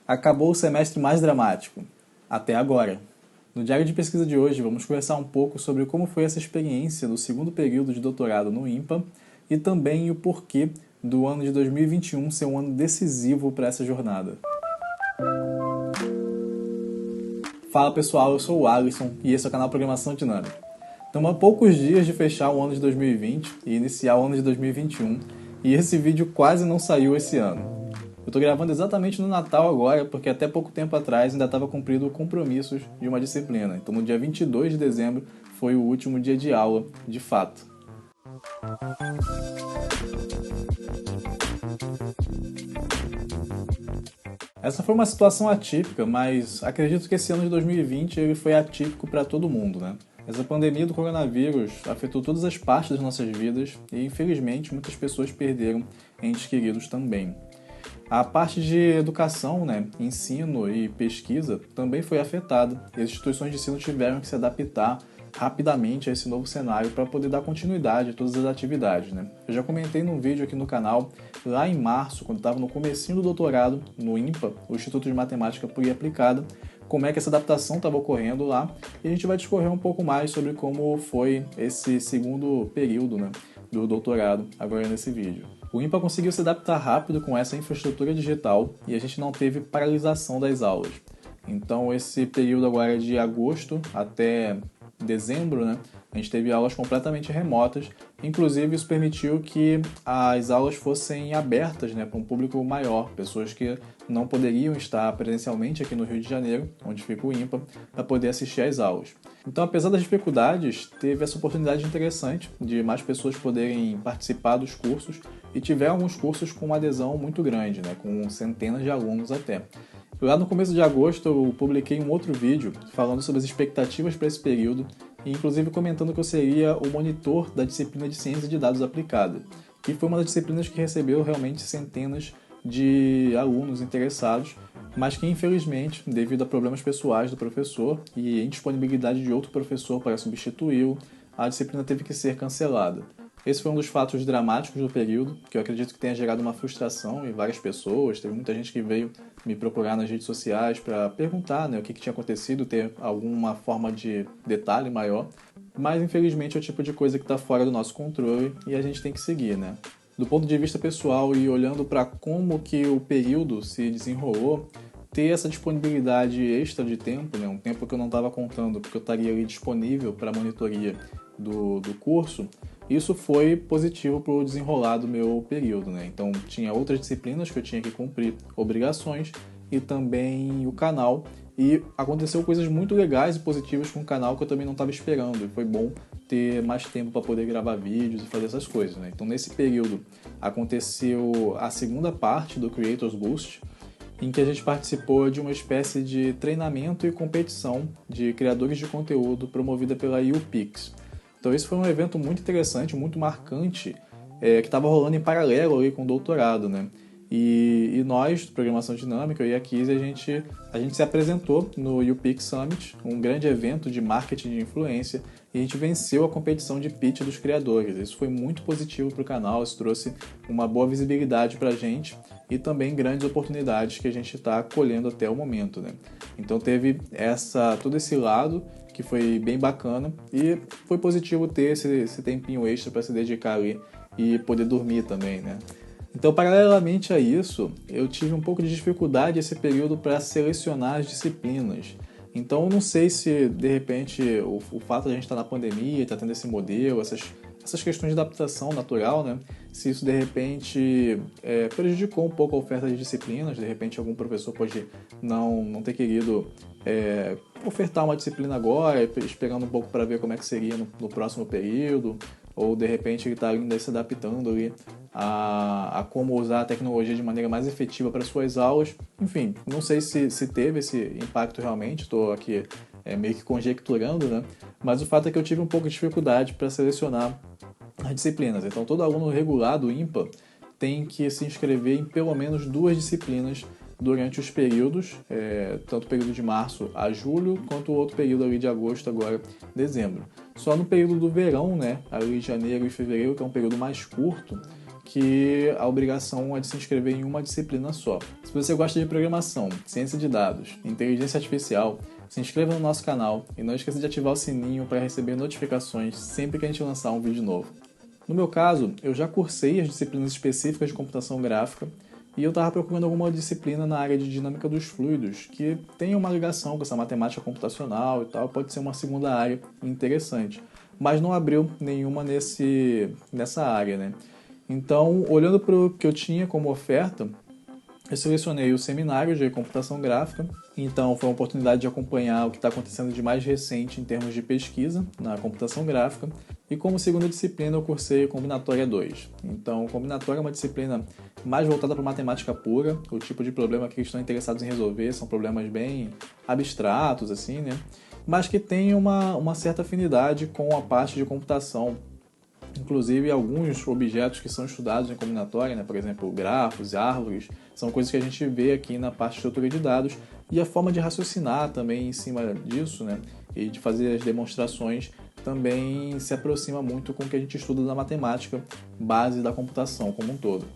Acabou o semestre mais dramático, até agora. No diário de pesquisa de hoje, vamos conversar um pouco sobre como foi essa experiência do segundo período de doutorado no IMPA e também o porquê do ano de 2021 ser um ano decisivo para essa jornada. Fala pessoal, eu sou o Alisson e esse é o canal Programação Dinâmica. Estamos a poucos dias de fechar o ano de 2020 e iniciar o ano de 2021 e esse vídeo quase não saiu esse ano. Eu estou gravando exatamente no Natal agora, porque até pouco tempo atrás ainda estava cumprindo compromissos de uma disciplina. Então no dia 22 de dezembro foi o último dia de aula, de fato. Essa foi uma situação atípica, mas acredito que esse ano de 2020 ele foi atípico para todo mundo, né? Essa pandemia do coronavírus afetou todas as partes das nossas vidas e, infelizmente, muitas pessoas perderam entes queridos também. A parte de educação, né, ensino e pesquisa também foi afetada e as instituições de ensino tiveram que se adaptar rapidamente a esse novo cenário para poder dar continuidade a todas as atividades, né? Eu já comentei num vídeo aqui no canal, lá em março, quando estava no comecinho do doutorado, no IMPA, o Instituto de Matemática Pura e Aplicada, como é que essa adaptação estava ocorrendo lá, e a gente vai discorrer um pouco mais sobre como foi esse segundo período, né, do doutorado, agora nesse vídeo. O IMPA conseguiu se adaptar rápido com essa infraestrutura digital e a gente não teve paralisação das aulas. Então esse período agora de agosto até dezembro, né, a gente teve aulas completamente remotas, inclusive isso permitiu que as aulas fossem abertas, né, para um público maior, pessoas que não poderiam estar presencialmente aqui no Rio de Janeiro, onde fica o IMPA, para poder assistir às aulas. Então, apesar das dificuldades, teve essa oportunidade interessante de mais pessoas poderem participar dos cursos e tiveram alguns cursos com uma adesão muito grande, né, com centenas de alunos até. Lá no começo de agosto eu publiquei um outro vídeo falando sobre as expectativas para esse período e inclusive comentando que eu seria o monitor da disciplina de Ciência de Dados Aplicada, que foi uma das disciplinas que recebeu realmente centenas de alunos interessados, mas que infelizmente, devido a problemas pessoais do professor e indisponibilidade de outro professor para substituí-lo, a disciplina teve que ser cancelada. Esse foi um dos fatos dramáticos do período, que eu acredito que tenha gerado uma frustração em várias pessoas. Teve muita gente que veio me procurar nas redes sociais para perguntar, né, o que tinha acontecido, ter alguma forma de detalhe maior. Mas, infelizmente, é o tipo de coisa que está fora do nosso controle e a gente tem que seguir, né? Do ponto de vista pessoal e olhando para como que o período se desenrolou, ter essa disponibilidade extra de tempo, né, um tempo que eu não estava contando, porque eu estaria ali disponível para a monitoria do curso, isso foi positivo para o desenrolar do meu período, né? Então tinha outras disciplinas que eu tinha que cumprir obrigações e também o canal, e aconteceu coisas muito legais e positivas com o canal que eu também não estava esperando, e foi bom ter mais tempo para poder gravar vídeos e fazer essas coisas, né? Então nesse período aconteceu a segunda parte do Creators Boost, em que a gente participou de uma espécie de treinamento e competição de criadores de conteúdo promovida pela YouPix. Então esse foi um evento muito interessante, muito marcante, que estava rolando em paralelo ali com o doutorado, né? E nós, do Programação Dinâmica, eu e a Kizzy, a gente se apresentou no YouPix Summit, um grande evento de marketing de influência, e a gente venceu a competição de pitch dos criadores. Isso foi muito positivo para o canal, isso trouxe uma boa visibilidade para a gente e também grandes oportunidades que a gente está colhendo até o momento, né? Então teve todo esse lado que foi bem bacana e foi positivo ter esse tempinho extra para se dedicar ali e poder dormir também, né? Então, paralelamente a isso, eu tive um pouco de dificuldade esse período para selecionar as disciplinas. Então, eu não sei se, de repente, o fato de a gente estar na pandemia, estar tendo esse modelo, essas questões de adaptação natural, né? Se isso, de repente, prejudicou um pouco a oferta de disciplinas. De repente, algum professor pode não ter querido ofertar uma disciplina agora, esperando um pouco para ver como é que seria no próximo período. Ou, de repente, ele está ainda se adaptando ali a como usar a tecnologia de maneira mais efetiva para suas aulas. Enfim, não sei se teve esse impacto realmente, estou aqui meio que conjecturando, né? Mas o fato é que eu tive um pouco de dificuldade para selecionar as disciplinas. Então, todo aluno regular do IMPA tem que se inscrever em pelo menos 2 disciplinas durante os períodos, tanto o período de março a julho, quanto o outro período ali de agosto, agora dezembro. Só no período do verão, né, ali de janeiro e fevereiro, que é um período mais curto, que a obrigação é de se inscrever em uma disciplina só. Se você gosta de programação, ciência de dados, inteligência artificial, se inscreva no nosso canal e não esqueça de ativar o sininho para receber notificações sempre que a gente lançar um vídeo novo. No meu caso, eu já cursei as disciplinas específicas de computação gráfica e eu estava procurando alguma disciplina na área de dinâmica dos fluidos que tenha uma ligação com essa matemática computacional e tal, pode ser uma segunda área interessante. Mas não abriu nenhuma nessa área, né? Então, olhando para o que eu tinha como oferta, eu selecionei o seminário de computação gráfica, então foi uma oportunidade de acompanhar o que está acontecendo de mais recente em termos de pesquisa na computação gráfica. E como segunda disciplina eu cursei Combinatória 2. Então, Combinatória é uma disciplina mais voltada para matemática pura, o tipo de problema que eles estão interessados em resolver são problemas bem abstratos, assim, né? Mas que tem uma certa afinidade com a parte de computação. Inclusive, alguns objetos que são estudados em combinatória, né, por exemplo, grafos, árvores, são coisas que a gente vê aqui na parte de estrutura de dados, e a forma de raciocinar também em cima disso, né, e de fazer as demonstrações também se aproxima muito com o que a gente estuda na matemática, base da computação como um todo.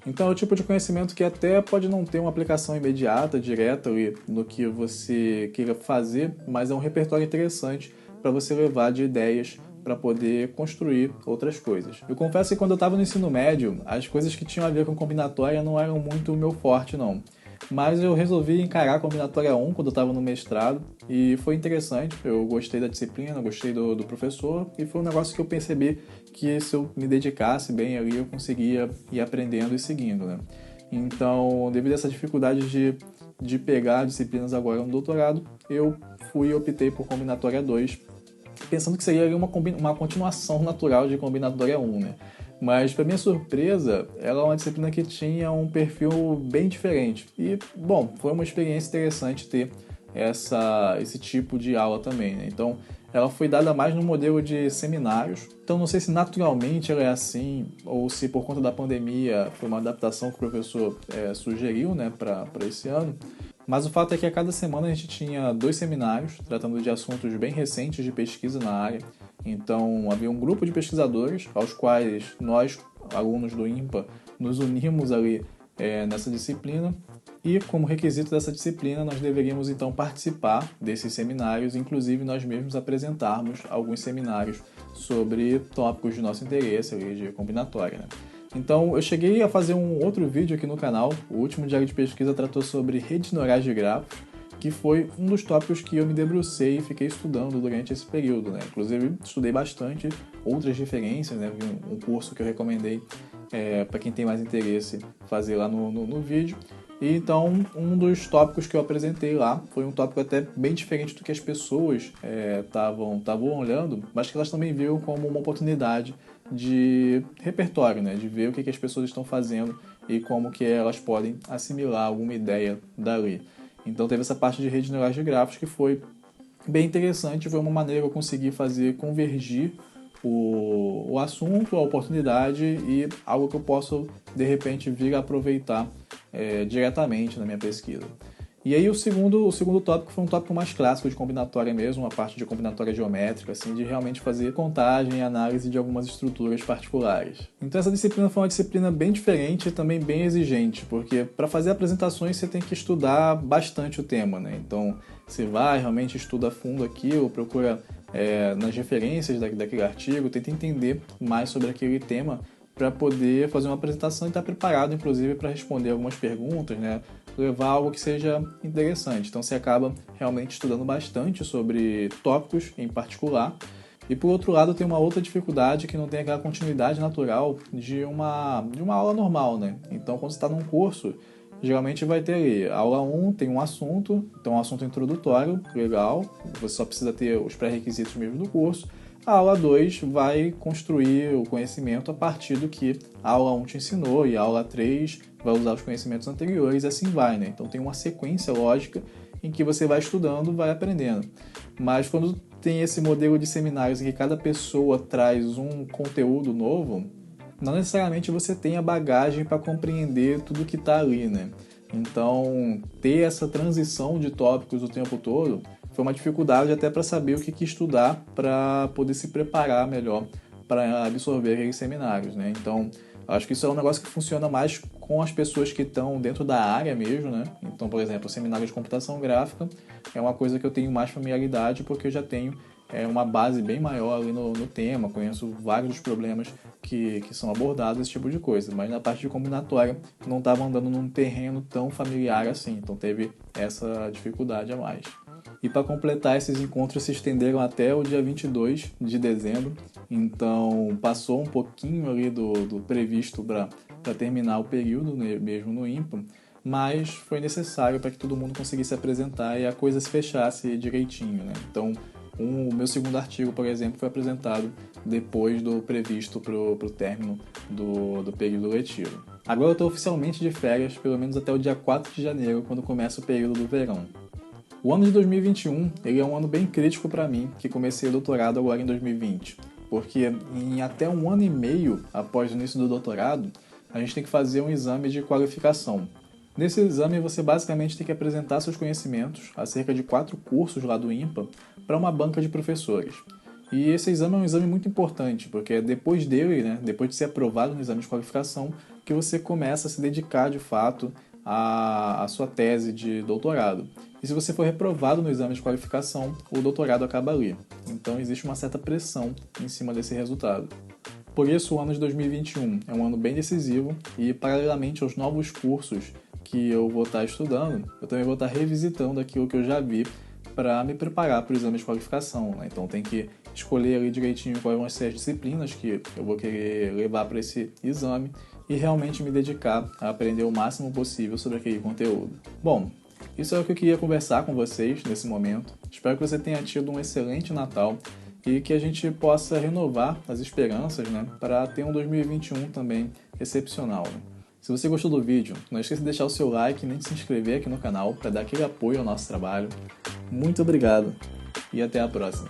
Então é o tipo de conhecimento que até pode não ter uma aplicação imediata, direta ali, no que você queira fazer, mas é um repertório interessante para você levar de ideias para poder construir outras coisas. Eu confesso que quando eu estava no ensino médio, as coisas que tinham a ver com combinatória não eram muito o meu forte, não. Mas eu resolvi encarar a combinatória 1 quando eu estava no mestrado e foi interessante. Eu gostei da disciplina, gostei do professor e foi um negócio que eu percebi que se eu me dedicasse bem ali eu conseguia ir aprendendo e seguindo, né? Então, devido a essa dificuldade de pegar disciplinas agora no doutorado, eu optei por combinatória 2, pensando que seria uma continuação natural de combinatória 1, né? Mas, para minha surpresa, ela é uma disciplina que tinha um perfil bem diferente. E, bom, foi uma experiência interessante ter esse tipo de aula também, né? Então, ela foi dada mais no modelo de seminários. Então, não sei se naturalmente ela é assim, ou se por conta da pandemia foi uma adaptação que o professor sugeriu, né, para esse ano. Mas o fato é que a cada semana a gente tinha 2 seminários tratando de assuntos bem recentes de pesquisa na área. Então havia um grupo de pesquisadores aos quais nós, alunos do IMPA, nos unimos ali nessa disciplina e como requisito dessa disciplina nós deveríamos então participar desses seminários, inclusive nós mesmos apresentarmos alguns seminários sobre tópicos de nosso interesse ali de combinatória, né? Então, eu cheguei a fazer um outro vídeo aqui no canal, o último diário de pesquisa tratou sobre redes neurais de grafos, que foi um dos tópicos que eu me debrucei e fiquei estudando durante esse período, né? Inclusive, estudei bastante outras referências, né? Vi um curso que eu recomendei para quem tem mais interesse fazer lá no vídeo. E então, um dos tópicos que eu apresentei lá foi um tópico até bem diferente do que as pessoas estavam olhando, mas que elas também viram como uma oportunidade de repertório, né? De ver o que as pessoas estão fazendo e como que elas podem assimilar alguma ideia dali. Então teve essa parte de redes neurais de grafos que foi bem interessante, foi uma maneira que eu consegui fazer convergir o assunto, a oportunidade e algo que eu posso, de repente, vir a aproveitar diretamente na minha pesquisa. E aí o segundo tópico foi um tópico mais clássico de combinatória mesmo, uma parte de combinatória geométrica, assim, de realmente fazer contagem e análise de algumas estruturas particulares. Então essa disciplina foi uma disciplina bem diferente e também bem exigente, porque para fazer apresentações você tem que estudar bastante o tema, né? Então você vai, realmente estuda a fundo aquilo, procura nas referências daquele artigo, tenta entender mais sobre aquele tema para poder fazer uma apresentação e estar preparado, inclusive, para responder algumas perguntas, né? Levar algo que seja interessante. Então, você acaba realmente estudando bastante sobre tópicos em particular. E, por outro lado, tem uma outra dificuldade que não tem aquela continuidade natural de uma aula normal, né? Então, quando você está num curso, geralmente vai ter ali, aula 1 tem um assunto, então um assunto introdutório, legal, você só precisa ter os pré-requisitos mesmo do curso. A aula 2 vai construir o conhecimento a partir do que a aula 1 te ensinou e a aula 3 vai usar os conhecimentos anteriores e assim vai, né? Então tem uma sequência lógica em que você vai estudando, vai aprendendo. Mas quando tem esse modelo de seminários em que cada pessoa traz um conteúdo novo, não necessariamente você tem a bagagem para compreender tudo que está ali, né? Então, ter essa transição de tópicos o tempo todo foi uma dificuldade até para saber o que estudar para poder se preparar melhor para absorver aqueles seminários, né? Então, Acho que isso é um negócio que funciona mais com as pessoas que estão dentro da área mesmo, né? Então, por exemplo, o seminário de computação gráfica é uma coisa que eu tenho mais familiaridade porque eu já tenho uma base bem maior ali no tema, conheço vários dos problemas que são abordados, esse tipo de coisa. Mas na parte de combinatória não estava andando num terreno tão familiar assim, então teve essa dificuldade a mais. E para completar, esses encontros se estenderam até o dia 22 de dezembro, então passou um pouquinho ali do previsto para terminar o período, né, mesmo no IMPA, mas foi necessário para que todo mundo conseguisse apresentar e a coisa se fechasse direitinho, né? Então, o meu segundo artigo, por exemplo, foi apresentado depois do previsto para o término do período letivo. Agora eu estou oficialmente de férias, pelo menos até o dia 4 de janeiro, quando começa o período do verão. O ano de 2021 ele é um ano bem crítico para mim, que comecei o doutorado agora em 2020, porque em até 1 ano e meio após o início do doutorado, a gente tem que fazer um exame de qualificação. Nesse exame, você basicamente tem que apresentar seus conhecimentos acerca de 4 cursos lá do IMPA para uma banca de professores. E esse exame é um exame muito importante, porque é depois dele, né, depois de ser aprovado no exame de qualificação, que você começa a se dedicar de fato à sua tese de doutorado. E se você for reprovado no exame de qualificação, o doutorado acaba ali. Então existe uma certa pressão em cima desse resultado. Por isso, o ano de 2021 é um ano bem decisivo e, paralelamente aos novos cursos que eu vou estar estudando, eu também vou estar revisitando aquilo que eu já vi para me preparar para o exame de qualificação, né? Então tem que escolher ali direitinho quais vão ser as disciplinas que eu vou querer levar para esse exame e realmente me dedicar a aprender o máximo possível sobre aquele conteúdo. Bom, isso é o que eu queria conversar com vocês nesse momento. Espero que você tenha tido um excelente Natal e que a gente possa renovar as esperanças, né, para ter um 2021 também excepcional, né? Se você gostou do vídeo, não esqueça de deixar o seu like e nem de se inscrever aqui no canal para dar aquele apoio ao nosso trabalho. Muito obrigado e até a próxima!